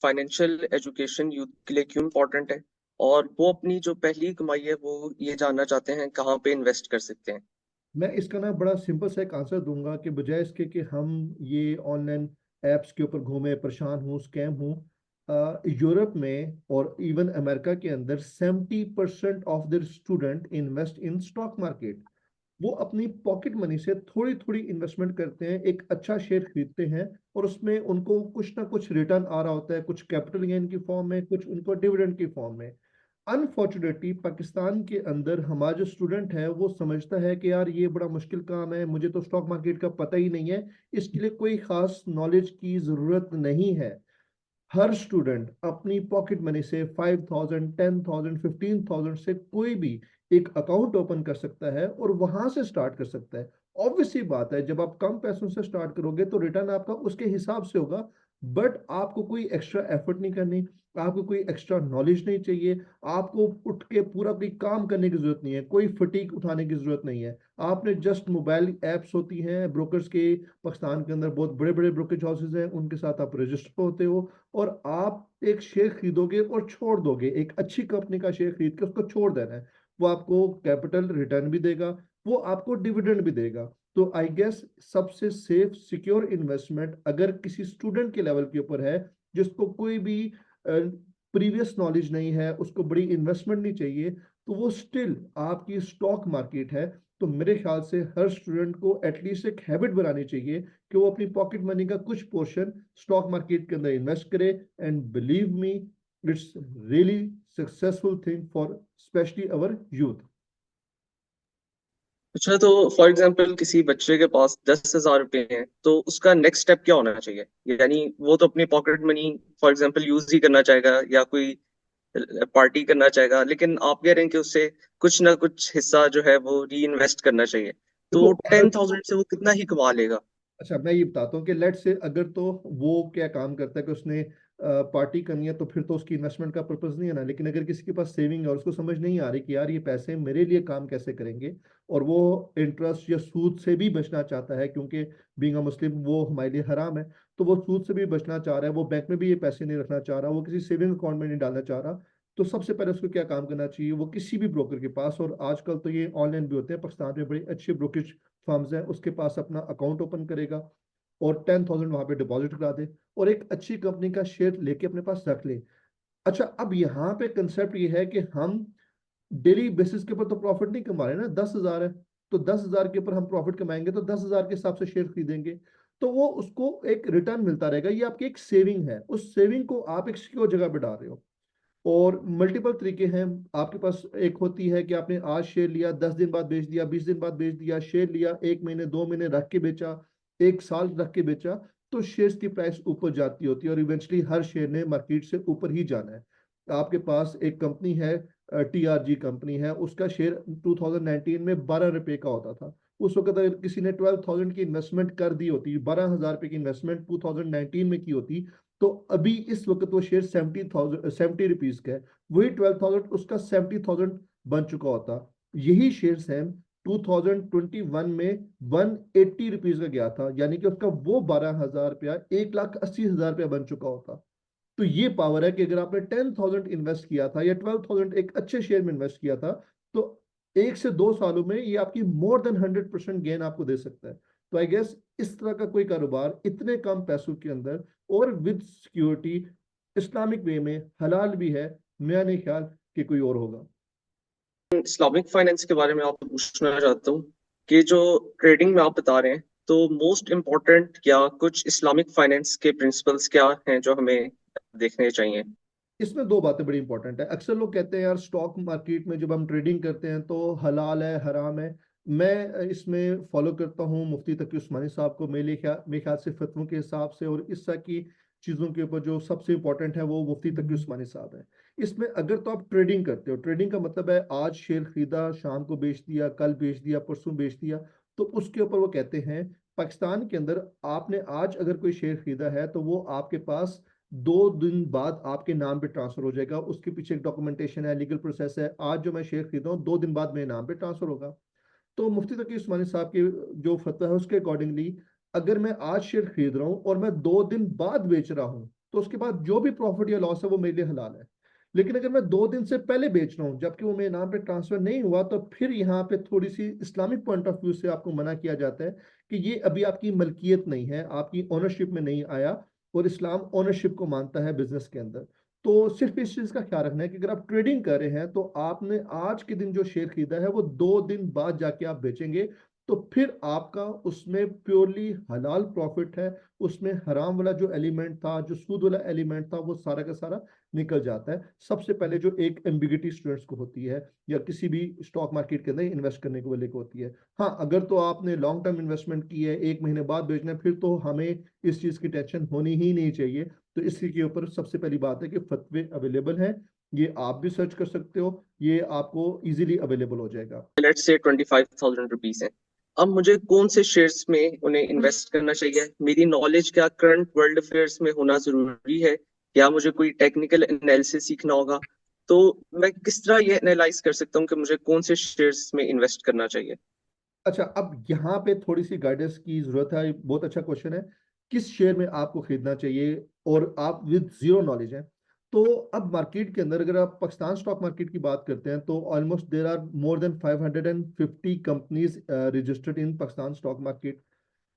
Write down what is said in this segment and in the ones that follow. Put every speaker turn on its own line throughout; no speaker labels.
Financial education youth के लिए क्यों इम्पोर्टेंट है, और वो अपनी जो पहली कमाई है वो ये जानना चाहते हैं कहाँ पे इन्वेस्ट कर सकते हैं।
मैं इसका ना बड़ा सिंपल सा एक आंसर दूंगा कि बजाय इसके कि हम ये ऑनलाइन एप्स के ऊपर घूमे परेशान हूँ स्कैम हूँ। यूरोप में और इवन अमेरिका के अंदर 70% of their student invest in stock market. वो अपनी पॉकेट मनी से थोड़ी थोड़ी इन्वेस्टमेंट करते हैं, एक अच्छा शेयर खरीदते हैं, और उसमें उनको कुछ ना कुछ रिटर्न आ रहा होता है, कुछ कैपिटल गेन की फॉर्म में, कुछ उनको डिविडेंड की फॉर्म में। अनफॉर्चुनेटली पाकिस्तान के अंदर हमारा जो स्टूडेंट है वो समझता है कि यार ये बड़ा मुश्किल काम है, मुझे तो स्टॉक मार्केट का पता ही नहीं है, इसके लिए कोई खास नॉलेज की ज़रूरत नहीं है। हर स्टूडेंट अपनी पॉकेट मनी से 5,000 10,000 15,000 से कोई भी एक अकाउंट ओपन कर सकता है और वहां से स्टार्ट कर सकता है। ऑब्वियस सी बात है, जब आप कम पैसों से स्टार्ट करोगे तो रिटर्न आपका उसके हिसाब से होगा। बट आपको कोई एक्स्ट्रा एफर्ट नहीं करनी, आपको कोई एक्स्ट्रा नॉलेज नहीं चाहिए, आपको उठ के पूरा कोई काम करने की जरूरत नहीं है, कोई फटीक उठाने की जरूरत नहीं है। आपने जस्ट मोबाइल एप्स होती हैं ब्रोकर्स के, पाकिस्तान के अंदर बहुत बड़े बड़े ब्रोकरेज हाउसेज हैं, उनके साथ आप रजिस्टर होते हो और आप एक शेयर खरीदोगे और छोड़ दोगे, एक अच्छी कंपनी का शेयर खरीद के उसको छोड़ देना है। वो आपको कैपिटल रिटर्न भी देगा, वो आपको डिविडेंड भी देगा। तो आई गेस सबसे सेफ सिक्योर इन्वेस्टमेंट अगर किसी स्टूडेंट के लेवल के ऊपर है, जिसको कोई भी प्रीवियस नॉलेज नहीं है, उसको बड़ी इन्वेस्टमेंट नहीं चाहिए, तो वो स्टिल आपकी स्टॉक मार्केट है। तो मेरे ख्याल से हर स्टूडेंट को एटलीस्ट एक हैबिट बनानी चाहिए कि वो अपनी पॉकेट मनी का कुछ पोर्शन स्टॉक मार्केट के अंदर इन्वेस्ट करे। And believe me, it's really successful thing for specially our youth.
अच्छा, तो फॉर एग्जांपल किसी बच्चे के पास 10,000 रुपए हैं तो उसका नेक्स्ट स्टेप क्या होना चाहिए? यानी वो तो अपनी pocket money for example use ही करना चाहेगा या कोई पार्टी करना चाहेगा, लेकिन आप कह रहे हैं कि उससे कुछ ना कुछ हिस्सा जो है वो री इन्वेस्ट करना चाहिए।
देखो
तो 10,000 से वो कितना ही कमा लेगा?
अच्छा मैं ये बताता हूँ कि लेट से अगर तो वो क्या काम करता है कि उसने पार्टी करनी है, तो फिर तो उसकी इन्वेस्टमेंट का पर्पज नहीं है ना। लेकिन अगर किसी के पास सेविंग है और उसको समझ नहीं आ रही कि यार ये पैसे मेरे लिए काम कैसे करेंगे, और वो इंटरेस्ट या सूद से भी बचना चाहता है, क्योंकि बीइंग अ मुस्लिम वो हमारे लिए हराम है, तो वो सूद से भी बचना चाह रहा है, वो बैंक में भी ये पैसे नहीं रखना चाह रहा, वो किसी सेविंग अकाउंट में नहीं डालना चाह रहा, तो सबसे पहले उसको क्या काम करना चाहिए, वो किसी भी ब्रोकर के पास, और आजकल तो ये ऑनलाइन भी होते हैं, पाकिस्तान में बड़े अच्छे ब्रोकरेज फर्म्स हैं, उसके पास अपना अकाउंट ओपन करेगा और 10,000 वहां पे डिपॉजिट करा दे और एक अच्छी कंपनी का शेयर लेके अपने पास रख ले। अच्छा, अब यहाँ पे कंसेप्ट ये है कि हम डेली बेसिस के ऊपर तो प्रॉफिट नहीं कमा रहे ना, 10,000 है तो 10,000 के ऊपर हम प्रॉफिट कमाएंगे तो 10,000 के हिसाब से शेयर खरीदेंगे, तो वो उसको एक रिटर्न मिलता रहेगा। ये आपकी एक सेविंग है, उस सेविंग को आप एक सिक्योर जगह पे डाल रहे हो। और मल्टीपल तरीके हैं आपके पास। एक होती है कि आपने आज शेयर लिया, 10 दिन बाद बेच दिया, 20 दिन बाद बेच दिया, शेयर लिया 1 महीने 2 महीने रख के बेचा, 1 साल रख के बेचा, तो शेयर्स की प्राइस ऊपर जाती होती है और इवेंचुअली हर शेयर ने मार्केट से ऊपर ही जाना है। आपके पास एक कंपनी है, TRG कंपनी है, उसका शेयर 2019 में 12 रुपए का होता था। उस वक्त अगर किसी ने 12,000 की इन्वेस्टमेंट कर दी होती, 12,000 रुपए की इन्वेस्टमेंट 2019 में की होती, तो अभी इस वक्त वो शेयर 70 रुपीज का है। वही 12,000 उसका 70,000 बन चुका होता। यही शेयर सेम 2021 में 180 रुपीज का गया था, यानी कि उसका वो 12,000 रुपया 1,80,000 रुपया बन चुका होता। तो ये पावर है कि अगर आपने 10,000 इन्वेस्ट किया था या 12,000 एक अच्छे शेयर में इन्वेस्ट किया था, तो 1 से 2 सालों में ये आपकी मोर देन 100% गेन आपको दे सकता है। तो आई गेस इस तरह का कोई कारोबार इतने कम पैसों के अंदर और विद सिक्योरिटी इस्लामिक वे में हलाल भी है, मेरा नहीं ख्याल कि कोई और होगा।
इस्लामिक फाइनेंस के बारे में आपसे पूछना चाहता हूँ कि जो ट्रेडिंग में आप बता रहे हैं, तो मोस्ट इम्पोर्टेंट या कुछ इस्लामिक फाइनेंस के प्रिंसिपल्स क्या हैं जो हमें देखने चाहिए?
इसमें दो बातें बड़ी इंपॉर्टेंट है। अक्सर लोग कहते हैं यार स्टॉक मार्केट में जब हम ट्रेडिंग करते हैं तो हलाल है हराम है। मैं इसमें फॉलो करता हूँ मुफ्ती तकी उस्मानी साहब को, मेरे ख्याल से फतवों के हिसाब से और इस तरह की चीज़ों के ऊपर जो सबसे इंपॉर्टेंट है वो मुफ्ती तकी उस्मानी साहब है। इसमें अगर तो आप ट्रेडिंग करते हो, ट्रेडिंग का मतलब है आज शेयर खरीदा शाम को बेच दिया, कल बेच दिया, परसों बेच दिया, तो उसके ऊपर वो कहते हैं पाकिस्तान के अंदर आपने आज अगर कोई शेयर खरीदा है तो वो आपके पास 2 दिन बाद आपके नाम पे ट्रांसफर हो जाएगा। उसके पीछे एक डॉक्यूमेंटेशन है, लीगल प्रोसेस है। आज जो मैं शेयर खरीदा हूँ 2 दिन बाद मेरे नाम पे ट्रांसफर होगा। तो मुफ्ती तकी उस्मानी साहब के जो फतवा है उसके अकॉर्डिंगली, अगर मैं आज शेयर खरीद रहा हूँ और मैं 2 दिन बाद बेच रहा हूँ, तो उसके बाद जो भी प्रॉफिट या लॉस है वो मेरे लिए हलाल है। लेकिन अगर मैं 2 दिन से पहले बेच रहा हूँ जबकि वो मेरे नाम पे ट्रांसफर नहीं हुआ, तो फिर यहाँ पे थोड़ी सी इस्लामिक पॉइंट ऑफ व्यू से आपको मना किया जाता है कि ये अभी आपकी मलकियत नहीं है, आपकी ओनरशिप में नहीं आया, और इस्लाम ओनरशिप को मानता है बिजनेस के अंदर। तो सिर्फ इस चीज का ख्याल रखना है कि अगर आप ट्रेडिंग कर रहे हैं तो आपने आज के दिन जो शेयर खरीदा है वो 2 दिन बाद जाके आप बेचेंगे, तो फिर आपका उसमें प्योरली हलाल प्रॉफिट है। उसमें हराम वाला जो एलिमेंट था, जो सूद वाला एलिमेंट था, वो सारा का सारा निकल जाता है। सबसे पहले जो एक एम्बिगिटी स्टूडेंट्स को होती है या किसी भी स्टॉक मार्केट के अंदर इन्वेस्ट करने को लेकर होती है। हाँ, अगर तो आपने लॉन्ग टर्म इन्वेस्टमेंट की है, 1 महीने बाद बेचना है, फिर तो हमें इस चीज की टेंशन होनी ही नहीं चाहिए। तो इसी के ऊपर सबसे पहली बात है कि फतवे अवेलेबल हैं, ये आप भी सर्च कर सकते हो, ये आपको इजीली अवेलेबल हो जाएगा।
लेट्स से 25,000 रुपीज है। अब मुझे कौन से शेयर्स में उन्हें इन्वेस्ट करना चाहिए? मेरी नॉलेज क्या करंट वर्ल्ड अफेयर्स में होना जरूरी है, या मुझे कोई टेक्निकल एनालिसिस सीखना होगा? तो मैं किस तरह ये एनालाइज कर सकता हूँ कि मुझे कौन से शेयर्स में इन्वेस्ट करना चाहिए?
अच्छा, अब यहाँ पे थोड़ी सी गाइडेंस की जरूरत है। बहुत अच्छा क्वेश्चन है, किस शेयर में आपको खरीदना चाहिए और आप विद जीरो नॉलेज है। तो अब मार्केट के अंदर अगर आप पाकिस्तान स्टॉक मार्केट की बात करते हैं तो almost there are more than 550 companies registered in Pakistan stock market.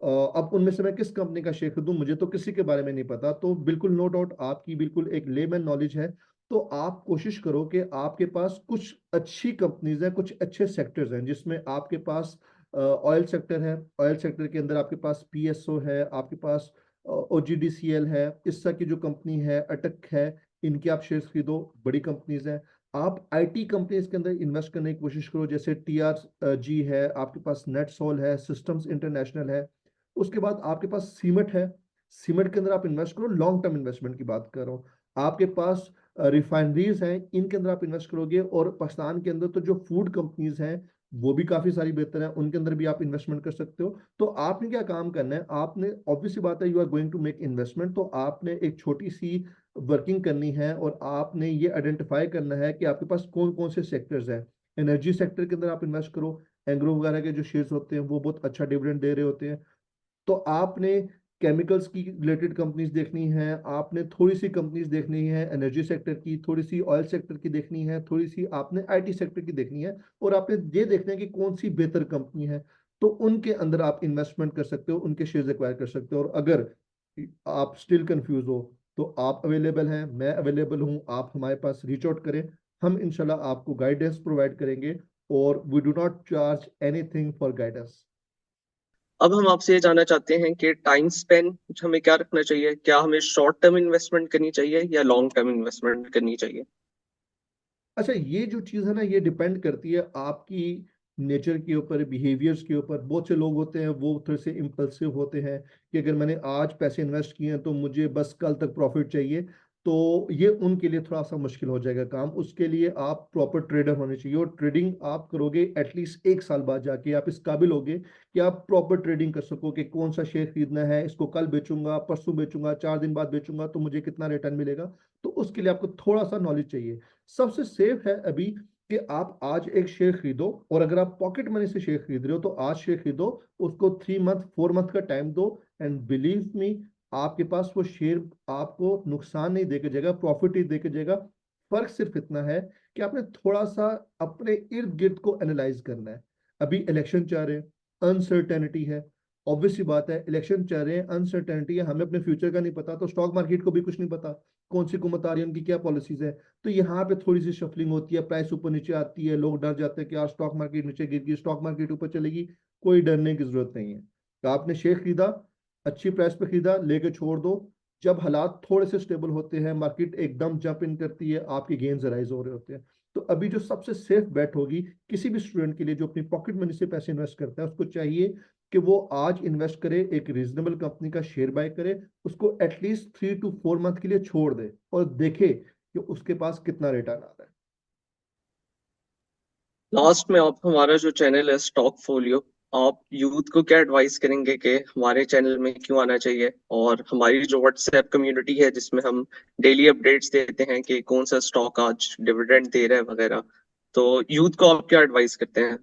अब उनमें से मैं किस कंपनी का शेयर खरीदूं, मुझे तो किसी के बारे में नहीं पता। तो बिल्कुल नो डाउट आपकी बिल्कुल एक लेमैन नॉलेज है। तो आप कोशिश करो कि आपके पास कुछ अच्छी कंपनीज हैं, कुछ अच्छे सेक्टर्स हैं जिसमें आपके पास ऑयल सेक्टर है। ऑयल सेक्टर के अंदर आपके पास पीएसओ है, आपके पास ओजीडीसीएल है, इस तरह की जो कंपनी है, अटक है, इनके आप शेयर खरीदो, बड़ी कंपनीज हैं। आप आईटी कंपनीज के अंदर इन्वेस्ट करने की कोशिश करो, जैसे टीआर जी है, आपके पास नेटसोल है, सिस्टम्स इंटरनेशनल है। उसके बाद आपके पास सीमेंट है, सीमेंट के अंदर आप इन्वेस्ट करो, लॉन्ग टर्म इन्वेस्टमेंट की बात कर रहा हूँ। आपके पास रिफाइनरीज हैं, इनके अंदर आप इन्वेस्ट करोगे। और पाकिस्तान के अंदर तो जो फूड कंपनीज हैं वो भी काफी सारी बेहतर है, उनके अंदर भी आप इन्वेस्टमेंट कर सकते हो। तो आपने क्या काम करना है, आपने ऑब्वियसली बात है, you are going to make investment, तो आपने एक छोटी सी वर्किंग करनी है और आपने ये आइडेंटिफाई करना है कि आपके पास कौन कौन से सेक्टर्स हैं। एनर्जी सेक्टर के अंदर आप इन्वेस्ट करो, एंग्रो वगैरह के जो शेयर्स होते हैं वो बहुत अच्छा डिविडेंड दे रहे होते हैं। तो आपने केमिकल्स की रिलेटेड कंपनीज देखनी है, आपने थोड़ी सी कंपनीज देखनी है एनर्जी सेक्टर की, थोड़ी सी ऑयल सेक्टर की देखनी है, थोड़ी सी आपने आईटी सेक्टर की देखनी है, और आपने ये देखना है कि कौन सी बेहतर कंपनी है। तो उनके अंदर आप इन्वेस्टमेंट कर सकते हो, उनके शेयर्स एक्वायर कर सकते हो। और अगर आप स्टिल कंफ्यूज हो तो आप अवेलेबल हैं, मैं अवेलेबल हूं, आप हमारे पास रीच आउट करें, हम इंशाल्लाह आपको गाइडेंस प्रोवाइड करेंगे। और we do not charge anything for guidance.
अब हम आपसे ये जानना चाहते हैं कि टाइम स्पेन हमें क्या रखना चाहिए? क्या हमें शॉर्ट टर्म इन्वेस्टमेंट करनी चाहिए या लॉन्ग टर्म इन्वेस्टमेंट करनी चाहिए?
अच्छा, ये जो चीज़ है ना, ये डिपेंड करती है आपकी नेचर के ऊपर, बिहेवियर्स के ऊपर। बहुत से लोग होते हैं वो थोड़े से इम्पल्सिव होते हैं कि अगर मैंने आज पैसे इन्वेस्ट किए हैं तो मुझे बस कल तक प्रॉफिट चाहिए। तो ये उनके लिए थोड़ा सा मुश्किल हो जाएगा काम। उसके लिए आप प्रॉपर ट्रेडर होने चाहिए, और ट्रेडिंग आप करोगे एटलीस्ट 1 साल बाद जाके आप इस काबिल होगे कि आप प्रॉपर ट्रेडिंग कर सको कि कौन सा शेयर खरीदना है, इसको कल बेचूंगा, परसों बेचूंगा, 4 दिन बाद बेचूंगा, तो मुझे कितना रिटर्न मिलेगा। तो उसके लिए आपको थोड़ा सा नॉलेज चाहिए। सबसे सेफ है अभी कि आप आज एक शेयर खरीदो, और अगर आप पॉकेट मनी से शेयर खरीद रहे हो तो आज शेयर खरीदो, उसको 3 मंथ 4 मंथ का टाइम दो, एंड बिलीव मी, आपके पास वो शेयर आपको नुकसान नहीं देके जाएगा, प्रॉफिट ही देके जाएगा। फर्क सिर्फ इतना है कि आपने थोड़ा सा अपने इर्द गिर्द को एनालाइज करना है। अभी इलेक्शन चल रहे हैं, अनसर्टेनिटी है, ऑब्वियस सी बात है, इलेक्शन चल रहे हैं, अनसर्टेनिटी है, हमें अपने फ्यूचर का नहीं पता, तो स्टॉक मार्केट को भी कुछ नहीं पता कौन सी हुकूमत आ रही है, उनकी क्या पॉलिसीज है। तो यहाँ पे थोड़ी सी शफलिंग होती है, प्राइस ऊपर नीचे आती है, लोग डर जाते हैं कि यार स्टॉक मार्केट नीचे गिर गई, स्टॉक मार्केट ऊपर चलेगी। कोई डरने की जरूरत नहीं है। तो आपने शेयर खरीदा, अच्छी प्राइस पे खरीदा, लेके छोड़ दो। जब हालात थोड़े से स्टेबल होते हैं, मार्केट एकदम जंप इन करती है, आपके गेन्स राइज हो रहे होते हैं। तो अभी जो सबसे सेफ बेट होगी किसी भी स्टूडेंट के लिए जो अपनी पॉकेट मनी से पैसे इन्वेस्ट करता है, उसको चाहिए कि वो आज इन्वेस्ट करे, एक रीजनेबल कंपनी का शेयर बाय करे, उसको एटलीस्ट 3 to 4 मंथ के लिए छोड़ दे और देखे कि उसके पास कितना रिटर्न आ रहा है।
लास्ट में आप, हमारा जो चैनल है स्टॉक फोलियो, आप यूथ को क्या एडवाइस करेंगे कि हमारे चैनल में क्यों आना चाहिए? और हमारी जो व्हाट्सएप कम्युनिटी है जिसमें हम डेली अपडेट्स देते हैं कि कौन सा स्टॉक आज डिविडेंड दे रहा है वगैरह, तो यूथ को आप क्या एडवाइस करते हैं?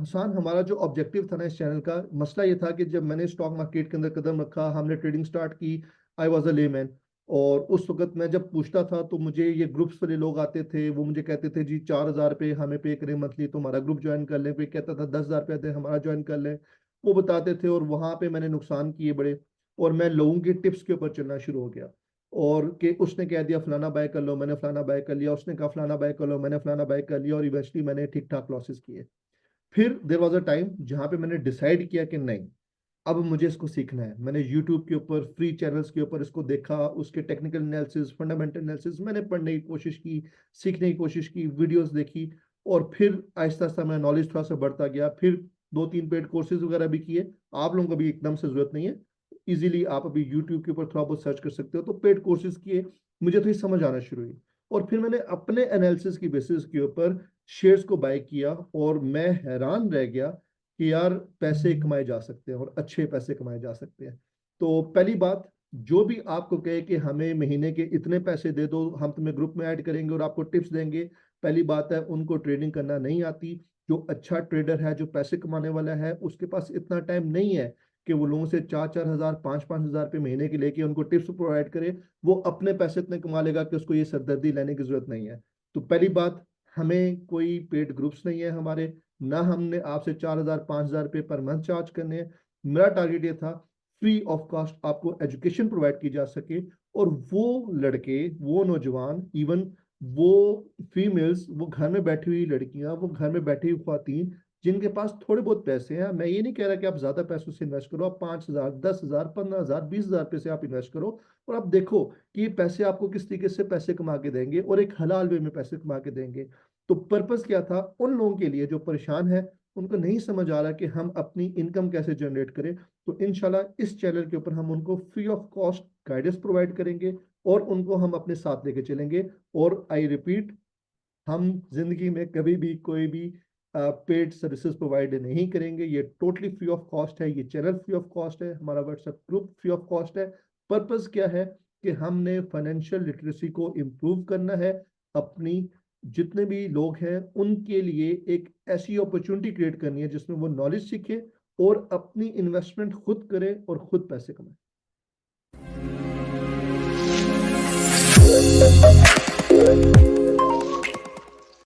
हसान, हमारा जो ऑब्जेक्टिव था ना इस चैनल का, मसला ये था कि जब मैंने स्टॉक मार्केट के अंदर कदम रखा, हमने ट्रेडिंग स्टार्ट की, आई वॉज अ लेमैन। और उस वक्त मैं जब पूछता था तो मुझे ये ग्रुप्स वाले लोग आते थे, वो मुझे कहते थे जी 4,000 रुपये हमें पे करें मंथली तो हमारा ग्रुप ज्वाइन कर लें, कोई कहता था 10,000 रुपये दे हमारा ज्वाइन कर लें, वो बताते थे। और वहाँ पे मैंने नुकसान किए बड़े, और मैं लोगों के टिप्स के ऊपर चलना शुरू हो गया। और कि उसने कह दिया फलाना बाय कर लो, मैंने फलाना बाय कर लिया, उसने कहा फलाना बाय कर लो, मैंने फलाना बाय कर लिया, और इवेंचुअली मैंने ठीक ठाक लॉसेस किए। फिर देयर वाज अ टाइम जहाँ पे मैंने डिसाइड किया कि नहीं, अब मुझे इसको सीखना है। मैंने यूट्यूब के ऊपर फ्री चैनल्स के ऊपर इसको देखा, उसके टेक्निकल एनालिसिस, फंडामेंटल एनालिसिस मैंने पढ़ने की कोशिश की, सीखने की कोशिश की, वीडियोस देखी, और फिर आहिस्ता आहिस्ता मेरा नॉलेज थोड़ा सा बढ़ता गया। फिर 2-3 पेड कोर्सेज वगैरह भी किए। आप लोगों को भी एकदम से जरूरत नहीं है, इजीली आप अभी यूट्यूब के ऊपर थोड़ा बहुत सर्च कर सकते हो। तो पेड कोर्सेज किए, मुझे थोड़ी समझ आना शुरू हुई, और फिर मैंने अपने एनालिसिस की बेसिस के ऊपर शेयर्स को बाय किया, और मैं हैरान रह गया कि यार पैसे कमाए जा सकते हैं, और अच्छे पैसे कमाए जा सकते हैं। तो पहली बात, जो भी आपको कहे कि हमें महीने के इतने पैसे दे दो, हम तुम्हें ग्रुप में ऐड करेंगे और आपको टिप्स देंगे, पहली बात है उनको ट्रेडिंग करना नहीं आती। जो अच्छा ट्रेडर है, जो पैसे कमाने वाला है, उसके पास इतना टाइम नहीं है कि वो लोगों से 4-4 हज़ार 5-5 हज़ार रुपये महीने के लेके उनको टिप्स प्रोवाइड करे। वो अपने पैसे इतने कमा लेगा कि उसको ये सरदर्दी लेने की जरूरत नहीं है। तो पहली बात, हमें कोई पेड ग्रुप्स नहीं है हमारे, ना हमने आपसे 4,000-5,000 रुपये पर मंथ चार्ज करने हैं। मेरा टारगेट ये था फ्री ऑफ कॉस्ट आपको एजुकेशन प्रोवाइड की जा सके, और वो लड़के, वो नौजवान, इवन वो फीमेल्स, वो घर में बैठी हुई लड़कियां, वो घर में बैठी हुई ख्वातीन जिनके पास थोड़े बहुत पैसे हैं। मैं ये नहीं कह रहा कि आप ज्यादा पैसों से इन्वेस्ट करो, आप 5,000, 10,000, 15,000, 20,000 रुपये से आप इन्वेस्ट करो, और आप देखो कि ये पैसे आपको किस तरीके से पैसे कमा के देंगे, और एक हलाल वे में पैसे कमा के देंगे। तो पर्पस क्या था उन लोगों के लिए जो परेशान है, उनको नहीं समझ आ रहा कि हम अपनी इनकम कैसे जनरेट करें। तो इंशाल्लाह इस चैनल के ऊपर हम उनको free of cost guidance provide करेंगे, और उनको हम अपने साथ लेके चलेंगे। और आई रिपीट, हम जिंदगी में कभी भी कोई भी पेड सर्विसेज प्रोवाइड नहीं करेंगे। ये टोटली फ्री ऑफ कॉस्ट है, ये चैनल फ्री ऑफ कॉस्ट है, हमारा WhatsApp group free of cost है। पर्पस क्या है कि हमने फाइनेंशियल लिटरेसी को इम्प्रूव करना है, अपनी जितने भी लोग हैं उनके लिए एक ऐसी अपॉर्चुनिटी क्रिएट करनी है जिसमें वो नॉलेज सीखे और अपनी इन्वेस्टमेंट खुद करे और खुद पैसे कमाए।